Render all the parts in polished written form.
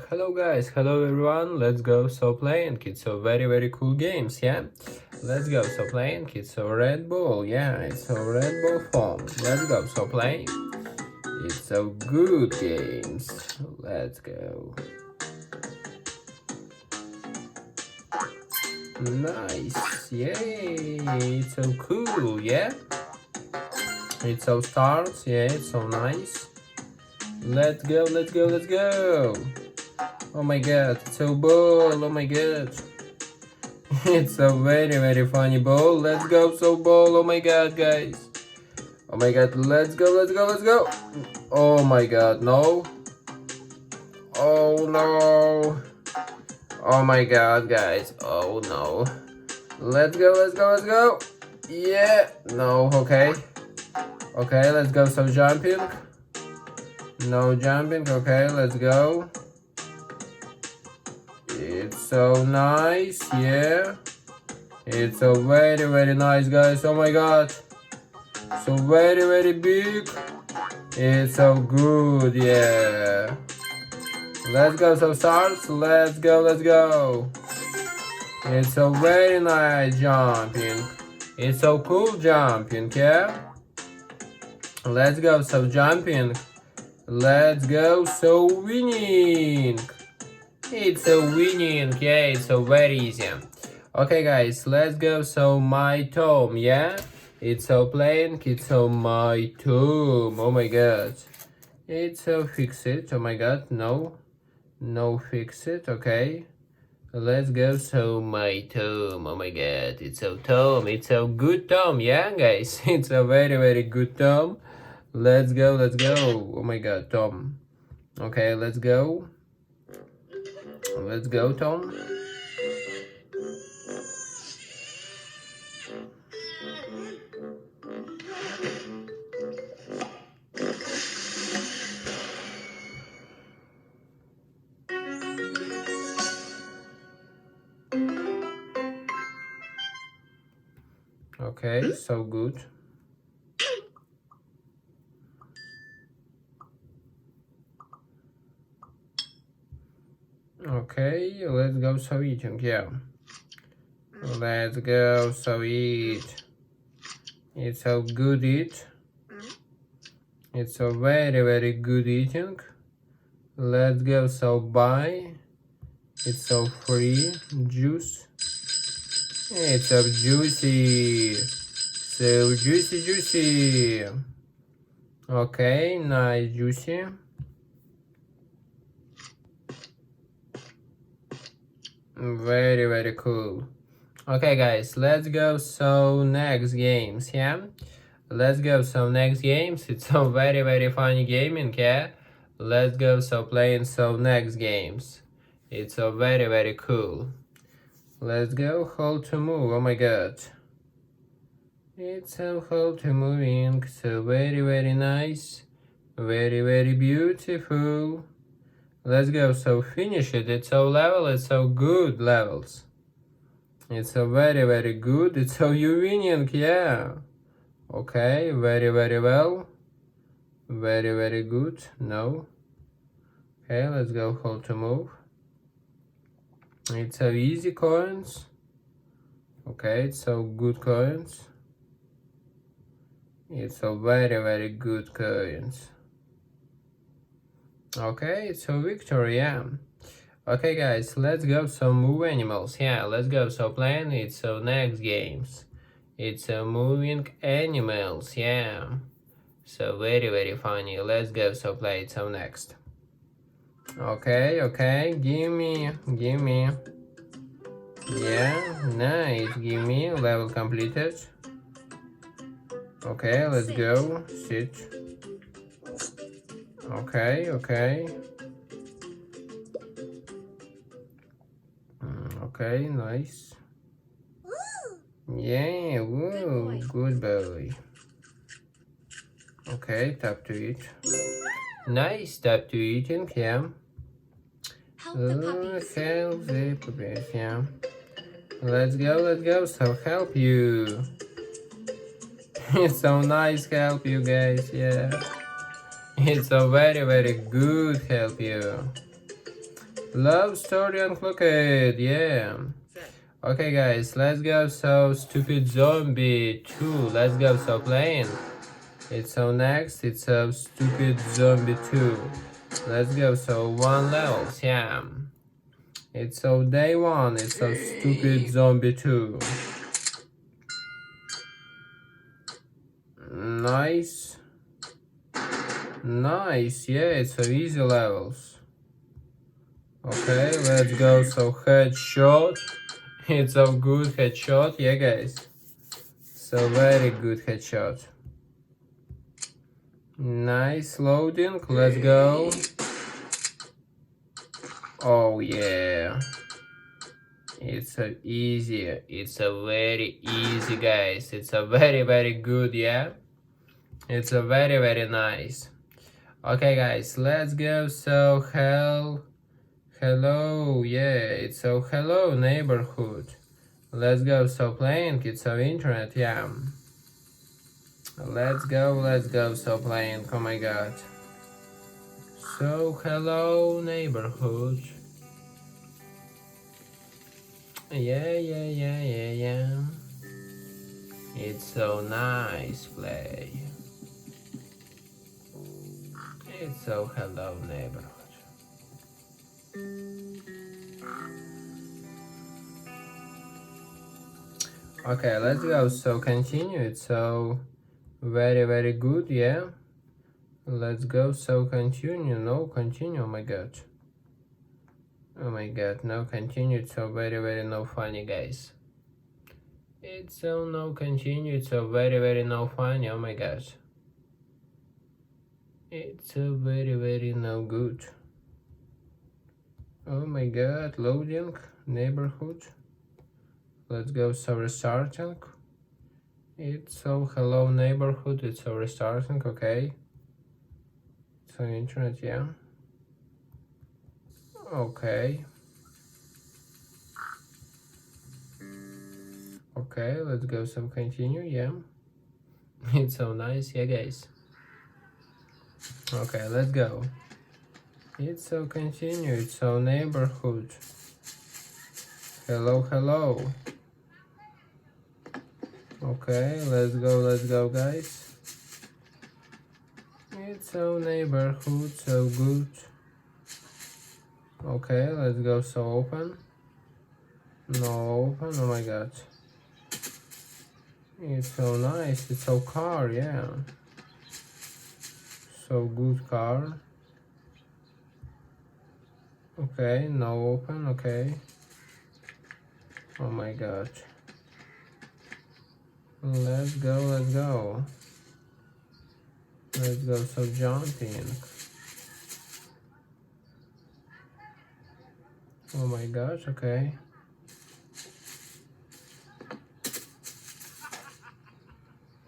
Hello guys, hello everyone, let's go. So playing kids, so very cool games, yeah? Let's go. So playing kids, so Red Bull, yeah, it's so Red Bull form. Let's go. So playing, it's so good games. Let's go. Nice, yay, it's so cool, yeah? It's so stars, yeah, it's so nice. Let's go. Oh my god, it's so ball, oh my god. It's a very funny ball. Let's go, so ball, oh my god, guys. Oh my god, let's go. Oh my god, no. Oh no. Oh my god, guys, oh no. Let's go. Yeah, no, okay. Okay, let's go, so jumping. No jumping, okay, let's go. It's so nice, yeah. It's so very nice, guys. Oh my god. So very big. It's so good, yeah. Let's go, so stars. Let's go. It's so very nice jumping. It's so cool jumping, yeah. Let's go, so jumping. Let's go, so winning. It's so winning, yeah, it's so very easy. Okay guys, let's go, so my tomb, yeah? It's so playing, it's so my tomb, oh my god. It's so fix it, oh my god, no fix it, okay. Let's go, so my tomb, oh my god, it's so tomb, it's so good tomb, yeah guys? It's a very good tomb. Let's go, oh my god, Tom. Okay, let's go. Let's go, Tom. Okay, so good. Okay, let's go, so eating, yeah. Let's go, so eat. It's so good eat. It's so very good eating. Let's go, so buy. It's so free juice. It's so juicy. So juicy. Okay, nice juicy. Very cool. Okay guys, let's go, so next games, yeah? Let's go, so next games. It's so very funny gaming, yeah? Let's go, so playing, so next games. It's so very cool. Let's go, hold to move, oh my god. It's so hold to moving, so very nice. Very beautiful. Let's go, so finish it. It's so level, it's so good levels. It's so very good. It's so you winning, yeah. Okay, very well. Very good. No. Okay, let's go, hold to move. It's so easy coins. Okay, it's so good coins. It's so very good coins. Okay, it's so victory, yeah. Okay guys, let's go, so move animals, yeah, let's go, so playing, it's so next games. It's so moving animals, yeah. So very funny, let's go, so play it, so next. Okay, give me. Yeah, nice, give me, level completed. Okay, let's go, sit. Okay. Okay, nice. Yeah, woo, good boy. Okay, tap to eat. Nice, tap to eating, yeah. Help the puppies, yeah. Let's go, so help you. It's so nice help you guys, yeah. It's a very good help you. Love story unclocked, yeah. Okay guys, let's go. So stupid zombie 2. Let's go. So playing. It's so next. It's a stupid zombie 2. Let's go. So 1 levels, yeah. It's so day 1. It's so stupid zombie 2. Nice. Nice, yeah, it's so easy levels. Okay, let's go. So headshot. It's a good headshot, yeah guys. So very good headshot. Nice loading, let's go. Oh yeah. It's a easy, it's a very easy guys. It's a very good, yeah. It's a very nice. Okay guys, let's go. So hello, yeah, it's so hello neighborhood. Let's go. So playing, it's so internet, yeah. Let's go. So playing, oh my god. So hello neighborhood. Yeah. It's so nice play. It's so hello neighborhood. Okay, let's go. So continue. It's so very good, yeah. Let's go. So continue. No, continue. Oh my god. Oh my god. No, continue. It's so very no funny, guys. It's so no continue. It's so very no funny. Oh my gosh. It's so very no good. Oh my god. Loading. Neighborhood. Let's go. So restarting. It's so hello neighborhood. It's so restarting. Okay. So internet, yeah. Okay. Okay, let's go. So continue, yeah. It's so nice, yeah, guys. Okay, let's go. It's so continue. It's so neighborhood. Hello. Okay, let's go, guys. It's so neighborhood, so good. Okay, let's go. So open. No open. Oh my god. It's so nice. It's so car, yeah. So good car. Okay, no open. Okay. Oh my god. Let's go. Let's go. So jumping. Oh my gosh. Okay.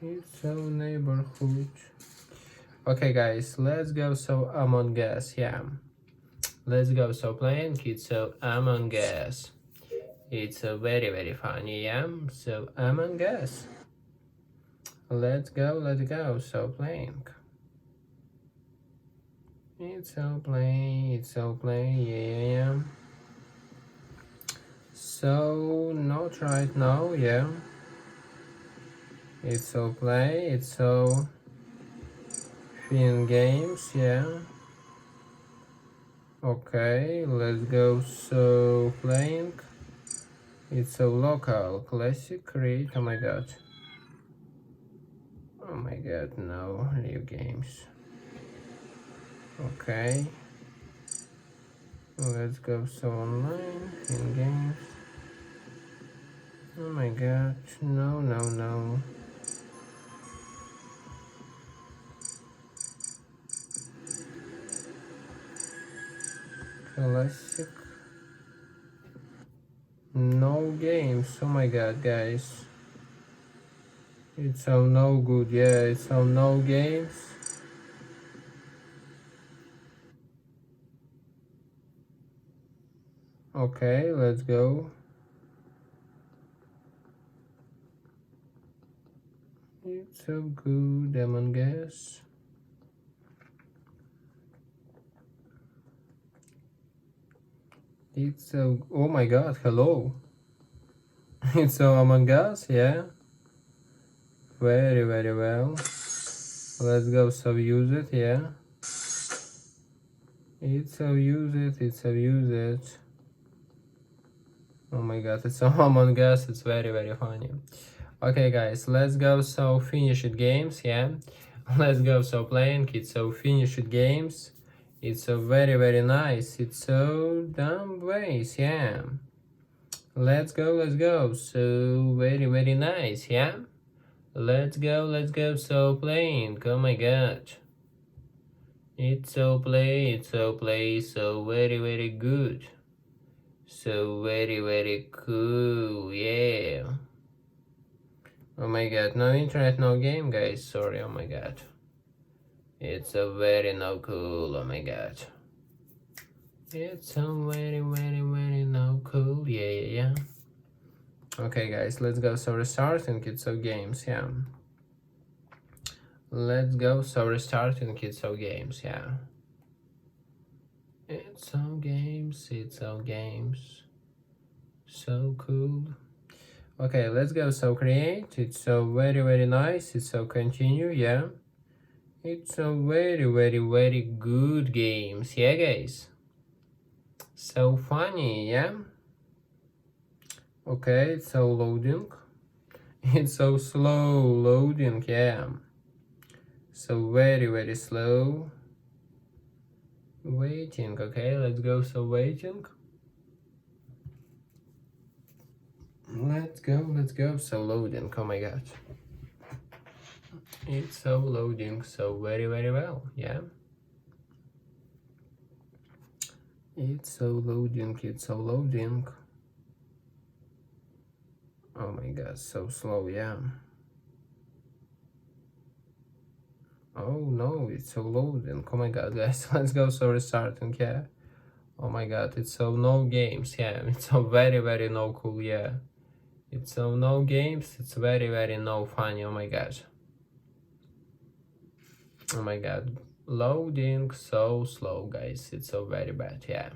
It's so neighborhood. Okay, guys. Let's go. So Among Us. Yeah. Let's go. So playing kids. So Among Us. It's a very funny. Yeah. So Among Us. Let's go. So playing. It's so play. Yeah. So not right now. Yeah. It's so play. It's so fin games. Yeah. Okay, let's go. So playing. It's so local classic create. Oh my god. Oh my god, no new games. Okay. Let's go. So online in games. Oh my god. No. Classic. No games. Oh my god, guys. It's so no good. Yeah, it's so no games. Okay, let's go. It's so good, Among Us. It's so, oh my god, hello. It's so Among Us, yeah. Very, very well. Let's go, so use it, yeah. It's so use it, it's so use it. Oh my god, it's so Among Us, it's very, very funny. Okay guys, let's go, so finish it games, yeah. Let's go, so playing, it's so finish it games. It's so very, very nice, it's so dumb ways, yeah. Let's go, so very, very nice, yeah. Let's go, so playing, oh my god. It's so play, so very, very good. So very, very cool, yeah. Oh my god, no internet, no game, guys, sorry, oh my god. It's so very no cool, oh my god. It's so very, very, very no cool, yeah. Okay guys, let's go, so restarting it's so games, yeah. Let's go, so restarting it's so games, yeah. It's all games, so cool. Okay, let's go, so create, it's so very, very nice, it's so continue, yeah. It's so very, very, very good games, yeah guys. So funny, yeah. Okay, it's so loading. It's so slow loading, yeah. So very, very slow. Waiting, okay, let's go, so waiting. Let's go, so loading, oh my god. It's so loading, so very, very well, yeah. It's so loading, Oh my god, so slow, yeah. Oh no, it's so loading, oh my god, guys, let's go, so restarting, yeah. Oh my god, it's so no games, yeah, it's so very, very no cool, yeah. It's so no games, it's very, very no funny, oh my gosh. Oh my god, loading so slow, guys, it's so very bad, yeah.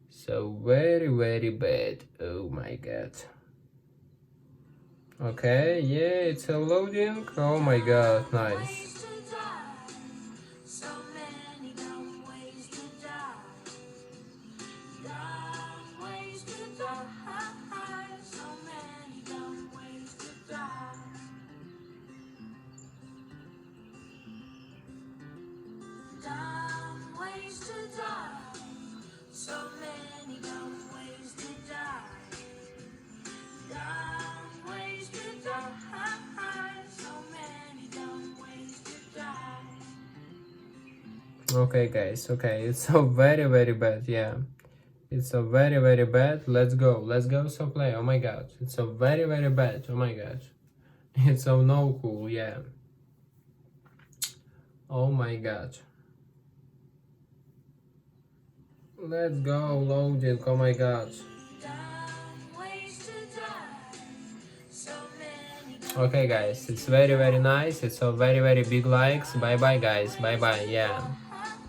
So very, very bad, oh my god. Okay, yeah, it's so loading, oh my god, nice. Okay guys, okay, it's so very, very bad, yeah. It's so very, very bad. Let's go, so play, oh my god. It's so very, very bad, oh my god. It's so no cool, yeah. Oh my god. Let's go, loading, oh my god. Okay guys, it's very, very nice, it's so very, very big likes. Bye bye guys, bye bye, yeah.